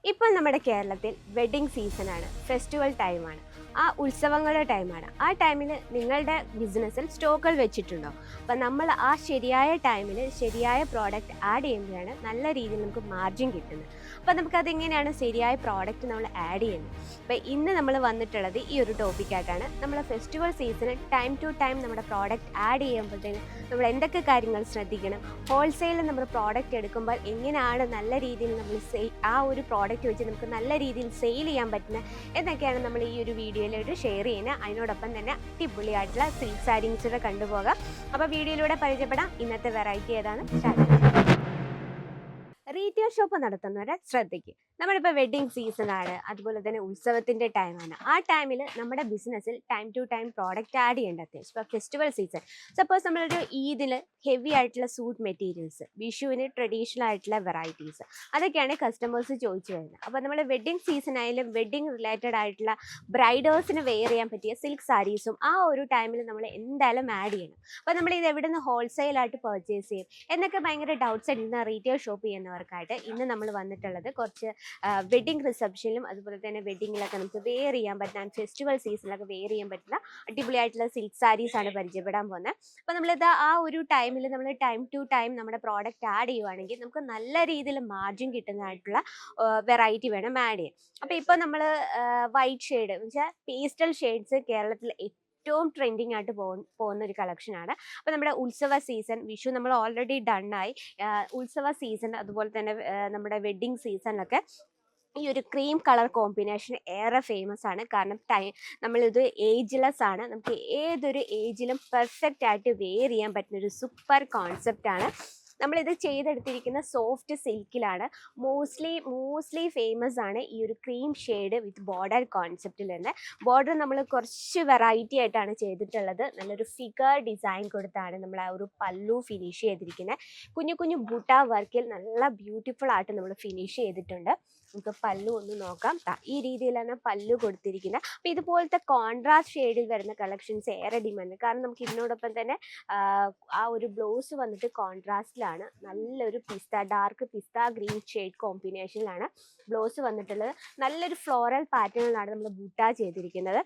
ഇപ്പോൾ നമ്മുടെ കേരളത്തിൽ വെഡ്ഡിംഗ് സീസണാണ്, ഫെസ്റ്റിവൽ ടൈമാണ്, ആ ഉത്സവങ്ങളുടെ ടൈമാണ്. ആ ടൈമിൽ നിങ്ങളുടെ ബിസിനസ്സിൽ സ്റ്റോക്കുകൾ വെച്ചിട്ടുണ്ടോ? അപ്പം നമ്മൾ ആ ശരിയായ ടൈമിൽ ശരിയായ പ്രോഡക്റ്റ് ആഡ് ചെയ്യുമ്പോഴാണ് നല്ല രീതിയിൽ നമുക്ക് മാർജിൻ കിട്ടുന്നത്. അപ്പോൾ നമുക്കതെങ്ങനെയാണ് ശരിയായ പ്രോഡക്റ്റ് നമ്മൾ ആഡ് ചെയ്യുന്നത്? അപ്പോൾ ഇന്ന് നമ്മൾ വന്നിട്ടുള്ളത് ഈ ഒരു ടോപ്പിക്കായിട്ടാണ്. നമ്മൾ ഫെസ്റ്റിവൽ സീസണിൽ ടൈം ടു ടൈം നമ്മുടെ പ്രോഡക്റ്റ് ആഡ് ചെയ്യുമ്പോഴത്തേന് നമ്മൾ എന്തൊക്കെ കാര്യങ്ങൾ ശ്രദ്ധിക്കണം, ഹോൾസെയിലിൽ നമ്മൾ പ്രോഡക്റ്റ് എടുക്കുമ്പോൾ എങ്ങനെയാണ് നല്ല രീതിയിൽ നമ്മൾ ആ ഒരു പ്രോഡക്റ്റ് വെച്ച് നമുക്ക് നല്ല രീതിയിൽ സെയിൽ ചെയ്യാൻ പറ്റുന്നത് എന്നൊക്കെയാണ് നമ്മൾ ഈ ഒരു വീഡിയോയിലോട്ട് ഷെയർ ചെയ്യുന്നത്. അതിനോടൊപ്പം തന്നെ അടിപൊളിയായിട്ടുള്ള സിൽക്ക് സാരീസിലൂടെ കണ്ടുപോകാം. അപ്പോൾ വീഡിയോയിലൂടെ പരിചയപ്പെടാം ഇന്നത്തെ വെറൈറ്റി ഏതാണ്. റീറ്റെയിൽ ഷോപ്പ് നടത്തുന്നവരെ ശ്രദ്ധിക്കും. നമ്മളിപ്പോൾ വെഡ്ഡിങ് സീസണാണ്, അതുപോലെ തന്നെ ഉത്സവത്തിൻ്റെ ടൈമാണ്. ആ ടൈമിൽ നമ്മുടെ ബിസിനസ്സിൽ time to time product add ചെയ്യേണ്ട അത്യാവശ്യം. ഇപ്പോൾ ഫെസ്റ്റിവൽ സീസൺ, സപ്പോസ് നമ്മളൊരു ഈദിൽ ഹെവി ആയിട്ടുള്ള സൂട്ട് മെറ്റീരിയൽസ്, വിഷുവിന് ട്രഡീഷണൽ ആയിട്ടുള്ള വെറൈറ്റീസ്, അതൊക്കെയാണ് കസ്റ്റമേഴ്സ് ചോദിച്ചു വരുന്നത്. അപ്പോൾ നമ്മൾ വെഡ്ഡിങ് സീസൺ ആയാലും വെഡ്ഡിങ് റിലേറ്റഡ് ആയിട്ടുള്ള ബ്രൈഡേഴ്സിന് വെയർ ചെയ്യാൻ പറ്റിയ സിൽക്ക് സാരീസും ആ ഒരു ടൈമിൽ നമ്മൾ എന്തായാലും ആഡ് ചെയ്യണം. അപ്പോൾ നമ്മൾ ഇത് എവിടെ നിന്ന് ഹോൾസെയിലായിട്ട് പർച്ചേസ് ചെയ്യും എന്നൊക്കെ ഭയങ്കര ഡൗട്ട്സ് അടിക്കുന്ന റീറ്റെയിൽ ഷോപ്പ് ചെയ്യുന്നവർക്കായിട്ട് ഇന്ന് നമ്മൾ വന്നിട്ടുള്ളത് കുറച്ച് വെഡ്ഡിങ് റിസപ്ഷനിലും അതുപോലെ തന്നെ വെഡ്ഡിങ്ങിലൊക്കെ നമുക്ക് വെയർ ചെയ്യാൻ പറ്റുന്ന, ഫെസ്റ്റിവൽ സീസണിലൊക്കെ വെയർ ചെയ്യാൻ പറ്റുന്ന അടിപൊളിയായിട്ടുള്ള സിൽക്ക് സാരീസ് ആണ് പരിചയപ്പെടാൻ പോകുന്നത്. അപ്പോൾ നമ്മളിത് ആ ഒരു ടൈമിൽ നമ്മൾ ടൈം ടു ടൈം നമ്മുടെ പ്രോഡക്റ്റ് ആഡ് ചെയ്യുവാണെങ്കിൽ നമുക്ക് നല്ല രീതിയിൽ മാർജിൻ കിട്ടുന്നതായിട്ടുള്ള വെറൈറ്റി വേണം ആഡ് ചെയ്യാൻ. അപ്പോൾ ഇപ്പോൾ നമ്മൾ വൈറ്റ് ഷെയ്ഡ് എന്ന് വെച്ചാൽ പേസ്റ്റൽ ഷെയ്ഡ്സ് കേരളത്തിൽ ഏറ്റവും ട്രെൻഡിങ് ആയിട്ട് പോകുന്ന ഒരു കളക്ഷനാണ്. അപ്പോൾ നമ്മുടെ ഉത്സവ സീസൺ, വിഷു നമ്മൾ ഓൾറെഡി ഡണ്ണായി, ഉത്സവ സീസൺ അതുപോലെ തന്നെ നമ്മുടെ വെഡ്ഡിങ് സീസണിലൊക്കെ ഈ ഒരു ക്രീം കളർ കോമ്പിനേഷൻ ഏറെ ഫേമസ് ആണ്. കാരണം നമ്മളിത് ഏജ്ലെസ് ആണ്, നമുക്ക് ഏതൊരു ഏജിലും പെർഫെക്റ്റ് ആയിട്ട് വെയർ ചെയ്യാൻ പറ്റുന്ന ഒരു സൂപ്പർ കോൺസെപ്റ്റാണ്. നമ്മളിത് ചെയ്തെടുത്തിരിക്കുന്ന സോഫ്റ്റ് സിൽക്കിലാണ്. മോസ്റ്റ്ലി ഫേമസ് ആണ് ഈ ഒരു ക്രീം ഷെയ്ഡ് വിത്ത് ബോർഡർ കോൺസെപ്റ്റിൽ തന്നെ. ബോർഡർ നമ്മൾ കുറച്ച് വെറൈറ്റി ആയിട്ടാണ് ചെയ്തിട്ടുള്ളത്. നല്ലൊരു ഫിഗർ ഡിസൈൻ കൊടുത്താണ് നമ്മൾ ആ ഒരു പല്ലു ഫിനിഷ് ചെയ്തിരിക്കുന്നത്. കുഞ്ഞു കുഞ്ഞു ബൂട്ട വർക്കിൽ നല്ല ബ്യൂട്ടിഫുൾ ആയിട്ട് നമ്മൾ ഫിനിഷ് ചെയ്തിട്ടുണ്ട്. നമുക്ക് പല്ലു ഒന്ന് നോക്കാം. ഈ രീതിയിലാണ് പല്ലു കൊടുത്തിരിക്കുന്നത്. അപ്പോൾ ഇതുപോലത്തെ കോൺട്രാസ്റ്റ് ഷെയ്ഡിൽ വരുന്ന കളക്ഷൻസ് ഏറെ ഡിമാൻഡ്. കാരണം നമുക്ക് ഇതിനോടൊപ്പം തന്നെ ആ ഒരു ബ്ലൗസ് വന്നിട്ട് കോൺട്രാസ്റ്റിലാണ്, നല്ലൊരു ഡാർക്ക് പിസ്ത ഗ്രീൻ ഷെയ്ഡ് കോമ്പിനേഷനിലാണ് ബ്ലൗസ് വന്നിട്ടുള്ളത്. നല്ലൊരു ഫ്ലോറൽ പാറ്റേണിലാണ് നമ്മൾ ബൂട്ട ചെയ്തിരിക്കുന്നത്.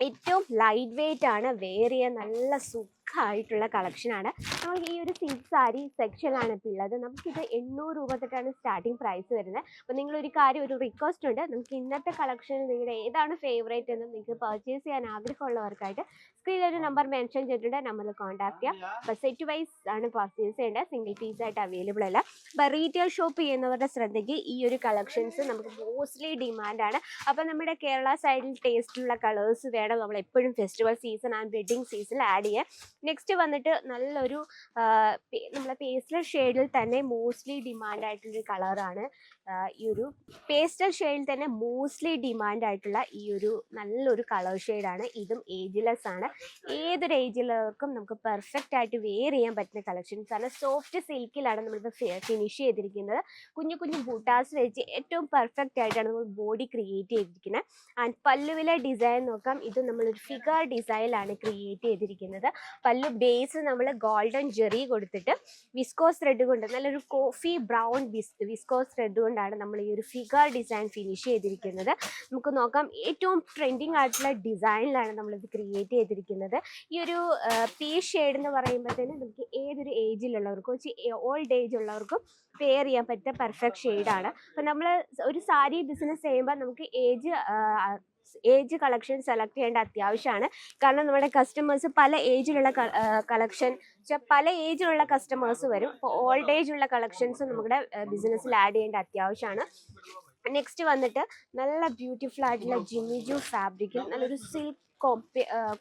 ഏറ്റവും ലൈറ്റ് വെയിറ്റ് ആണ്, വെയർ ചെയ്യാൻ നല്ല സുഖമായിട്ടുള്ള കളക്ഷനാണ്. നമുക്ക് ഈ ഒരു സിൽക്ക് സാരി സെക്ഷനാണ് ഇപ്പോൾ ഉള്ളത്. നമുക്കിത് 800 രൂപ തൊട്ടാണ് സ്റ്റാർട്ടിങ് പ്രൈസ് വരുന്നത്. അപ്പോൾ നിങ്ങളൊരു കാര്യം, ഒരു റിക്വസ്റ്റ് ഉണ്ട്, നമുക്ക് ഇന്നത്തെ കളക്ഷനിൽ നിങ്ങളുടെ ഏതാണ് ഫേവറേറ്റ് എന്ന് നിങ്ങൾക്ക് പർച്ചേസ് ചെയ്യാൻ ആഗ്രഹമുള്ളവർക്കായിട്ട് സ്ക്രീനിൽ ഒരു നമ്പർ മെൻഷൻ ചെയ്തിട്ടുണ്ട്, നമ്പറിൽ കോൺടാക്ട് ചെയ്യാം. അപ്പോൾ സെറ്റ് വൈസ് ആണ് പർച്ചേസ് ചെയ്യേണ്ടത്, സിംഗിൾ പീസ് ആയിട്ട് അവൈലബിൾ അല്ല. അപ്പോൾ റീറ്റെയിൽ ഷോപ്പ് ചെയ്യുന്നവരുടെ ശ്രദ്ധയ്ക്ക് ഈ ഒരു കളക്ഷൻസ് നമുക്ക് മോസ്റ്റ്ലി ഡിമാൻഡാണ്. അപ്പോൾ നമ്മുടെ കേരള സൈഡിൽ ടേസ്റ്റുള്ള കളേഴ്സ് വേണം നമ്മൾ എപ്പോഴും ഫെസ്റ്റിവൽ സീസൺ ആൻഡ് വെഡ്ഡിങ് സീസണിൽ ആഡ് ചെയ്യാം. നെക്സ്റ്റ് വന്നിട്ട് നല്ലൊരു നമ്മളെ പേസ്റ്റൽ ഷെയ്ഡിൽ തന്നെ മോസ്റ്റ്ലി ഡിമാൻഡ് ആയിട്ടുള്ളൊരു കളറാണ് ഈ ഒരു പേസ്റ്റൽ ഷെയ്ഡിൽ തന്നെ മോസ്റ്റ്ലി ഡിമാൻഡ് ആയിട്ടുള്ള ഈ ഒരു നല്ലൊരു കളർ ഷെയ്ഡാണ്. ഇതും ഏജ്ലെസ് ആണ്, ഏതൊരു ഏജിലുള്ളവർക്കും നമുക്ക് പെർഫെക്റ്റ് ആയിട്ട് വെയർ ചെയ്യാൻ പറ്റുന്ന കളക്ഷൻസ് ആണ്. സോഫ്റ്റ് സിൽക്കിലാണ് നമ്മളിപ്പോൾ ഫിനിഷ് ചെയ്തിരിക്കുന്നത്. കുഞ്ഞു കുഞ്ഞു ബൂട്ടാസ് വെച്ച് ഏറ്റവും പെർഫെക്റ്റ് ആയിട്ടാണ് നമ്മൾ ബോഡി ക്രിയേറ്റ് ചെയ്തിരിക്കുന്നത്. ആൻഡ് പല്ലുവിലെ ഡിസൈൻ നോക്കാം, ഇത് നമ്മളൊരു ഫിഗർ ഡിസൈനിലാണ് ക്രിയേറ്റ് ചെയ്തിരിക്കുന്നത്. പല്ലു ബേസ് നമ്മൾ ഗോൾഡൻ ജെറി കൊടുത്തിട്ട് വിസ്കോസ് ത്രെഡ് കൊണ്ട്, നല്ലൊരു കോഫി ബ്രൗൺ വിസ്കോസ് ത്രെഡ് കൊണ്ടാണ് നമ്മൾ ഈ ഒരു ഫിഗർ ഡിസൈൻ ഫിനിഷ് ചെയ്തിരിക്കുന്നത്. നമുക്ക് നോക്കാം, ഏറ്റവും ട്രെൻഡിങ് ആയിട്ടുള്ള ഡിസൈനിലാണ് നമ്മളിത് ക്രിയേറ്റ് ചെയ്തിരിക്കുന്നത്. ഈ ഒരു പീച്ച് ഷെയ്ഡ് എന്ന് പറയുമ്പോഴത്തേനും നമുക്ക് ഏതൊരു ഏജിലുള്ളവർക്കും, ഓൾഡ് ഏജ് ഉള്ളവർക്കും വെയർ ചെയ്യാൻ പറ്റിയ പെർഫെക്റ്റ് ഷെയ്ഡാണ്. അപ്പോൾ നമ്മൾ ഒരു സാരി ബിസിനസ് ചെയ്യുമ്പോൾ നമുക്ക് ഏജ് കളക്ഷൻ സെലക്ട് ചെയ്യേണ്ട അത്യാവശ്യമാണ്. കാരണം നമ്മുടെ കസ്റ്റമേഴ്സ് പല ഏജിലുള്ള പല ഏജിലുള്ള കസ്റ്റമേഴ്സ് വരും. അപ്പോൾ ഓൾഡ് ഏജ് ഉള്ള കളക്ഷൻസ് നമ്മുടെ ബിസിനസ്സിൽ ആഡ് ചെയ്യേണ്ട അത്യാവശ്യമാണ്. നെക്സ്റ്റ് വന്നിട്ട് നല്ല ബ്യൂട്ടിഫുൾ ആയിട്ടുള്ള ജിമിജു ഫാബ്രിക്കിൽ നല്ലൊരു സിൽക്ക്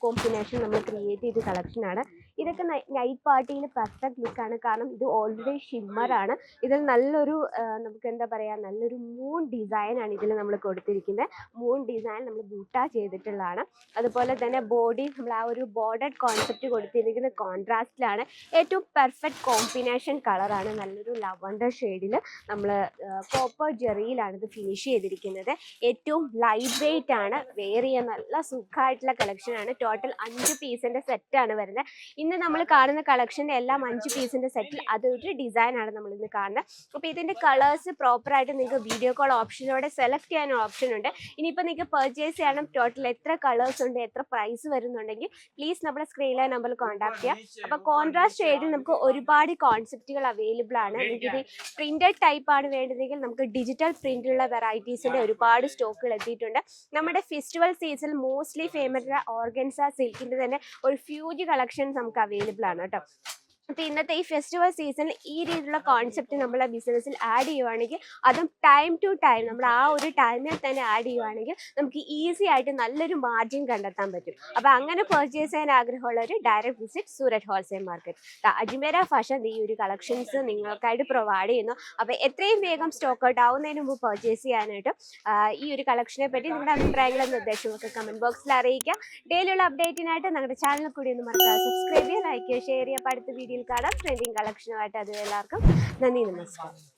കോമ്പിനേഷൻ നമ്മൾ ക്രിയേറ്റ് ചെയ്ത കളക്ഷനാണ്. ഇതൊക്കെ നൈറ്റ് പാർട്ടിയിൽ പെർഫെക്റ്റ് ലുക്കാണ്. കാരണം ഇത് ഓൾറെഡി ഷിമ്മറാണ്. ഇതിൽ നല്ലൊരു നമുക്ക് എന്താ പറയുക, നല്ലൊരു മൂൺ ഡിസൈനാണ് ഇതിൽ നമ്മൾ കൊടുത്തിരിക്കുന്നത്. മൂൺ ഡിസൈൻ നമ്മൾ ബൂട്ട ചെയ്തിട്ടുള്ളതാണ്. അതുപോലെ തന്നെ ബോഡി നമ്മൾ ആ ഒരു ബോർഡർ കോൺസെപ്റ്റ് കൊടുത്തിരിക്കുന്ന കോൺട്രാസ്റ്റിലാണ്. ഏറ്റവും പെർഫെക്റ്റ് കോമ്പിനേഷൻ കളറാണ്. നല്ലൊരു ലവണ്ടർ ഷെയ്ഡിൽ നമ്മൾ കോപ്പർ ജെറിയിലാണ് ഇത് ഫിനിഷ് ചെയ്തിരിക്കുന്നത്. ഏറ്റവും ലൈറ്റ് വെയിറ്റ് ആണ്, വെയർ ചെയ്യാൻ നല്ല സുഖമായിട്ടുള്ള കളക്ഷനാണ്. ടോട്ടൽ 5 പീസിൻ്റെ സെറ്റാണ് വരുന്നത്. ഇന്ന് ഇന്ന് നമ്മൾ കാണുന്ന കളക്ഷൻ്റെ എല്ലാം 5 പീസിൻ്റെ സെറ്റിൽ അതൊരു ഡിസൈനാണ് നമ്മൾ ഇന്ന് കാണുന്നത്. അപ്പോൾ ഇതിൻ്റെ കളേഴ്സ് പ്രോപ്പറായിട്ട് നിങ്ങൾക്ക് വീഡിയോ കോൾ ഓപ്ഷനിലൂടെ സെലക്ട് ചെയ്യാൻ ഓപ്ഷൻ ഉണ്ട്. ഇനിയിപ്പോൾ നിങ്ങൾക്ക് പർച്ചേസ് ചെയ്യണം, ടോട്ടൽ എത്ര കളേഴ്സ് ഉണ്ട്, എത്ര പ്രൈസ് വരുന്നുണ്ടെങ്കിൽ പ്ലീസ് നമ്മുടെ സ്ക്രീനിലെ നമ്പറിൽ കോൺടാക്ട് ചെയ്യുക. അപ്പോൾ കോൺട്രാസ്റ്റ് ഷെയ്ഡിൽ നമുക്ക് ഒരുപാട് കോൺസെപ്റ്റുകൾ അവൈലബിൾ ആണ്. നിങ്ങൾക്കിത് പ്രിന്റഡ് ടൈപ്പ് ആണ് വേണ്ടതെങ്കിൽ നമുക്ക് ഡിജിറ്റൽ പ്രിന്റിലുള്ള വെറൈറ്റീസിൻ്റെ ഒരുപാട് സ്റ്റോക്കുകൾ എത്തിയിട്ടുണ്ട്. നമ്മുടെ festival season mostly famous organza സിൽക്കിൻ്റെ തന്നെ ഒരു ഫ്യൂജ് കളക്ഷൻസ് നമുക്ക് അവൈലബിൾ ആണ് കേട്ടോ. അപ്പോൾ ഇന്നത്തെ ഈ ഫെസ്റ്റിവൽ സീസണിൽ ഈ രീതിയിലുള്ള കോൺസെപ്റ്റ് നമ്മളെ ബിസിനസ്സിൽ ആഡ് ചെയ്യുവാണെങ്കിൽ, അതും ടൈം ടു ടൈം നമ്മൾ ആ ഒരു ടൈമിൽ തന്നെ ആഡ് ചെയ്യുവാണെങ്കിൽ നമുക്ക് ഈസി ആയിട്ട് നല്ലൊരു മാർജിൻ കണ്ടെത്താൻ പറ്റും. അപ്പോൾ അങ്ങനെ പർച്ചേസ് ചെയ്യാൻ ആഗ്രഹമുള്ളവർ direct visit Surat wholesale market. Ajmera fashion ഈ ഒരു കളക്ഷൻസ് നിങ്ങൾക്കായിട്ട് പ്രൊവൈഡ് ചെയ്യുന്നു. അപ്പോൾ എത്രയും വേഗം സ്റ്റോക്ക് ഔട്ട് ആവുന്നതിന് മുമ്പ് പർച്ചേസ് ചെയ്യാനായിട്ട് ഈ ഒരു കളക്ഷനെ പറ്റി നിങ്ങളുടെ അഭിപ്രായങ്ങളും നിർദ്ദേശമൊക്കെ കമൻറ്റ് ബോക്സിൽ അറിയിക്കുക. ഡെയിലിയുള്ള അപ്ഡേറ്റിനായിട്ട് ഞങ്ങളുടെ ചാനൽ കൂടി ഒന്ന് മറക്കാതെ സബ്സ്ക്രൈബ് ചെയ്യുക, ലൈക്ക് ചെയ്യുക, ഷെയർ ചെയ്യുക. അപ്പോൾ അടുത്ത വീഡിയോയിൽ കാണാം ട്രെൻഡിങ് കളക്ഷനുമായിട്ട്. അത് എല്ലാവർക്കും നന്ദി, നമസ്കാരം.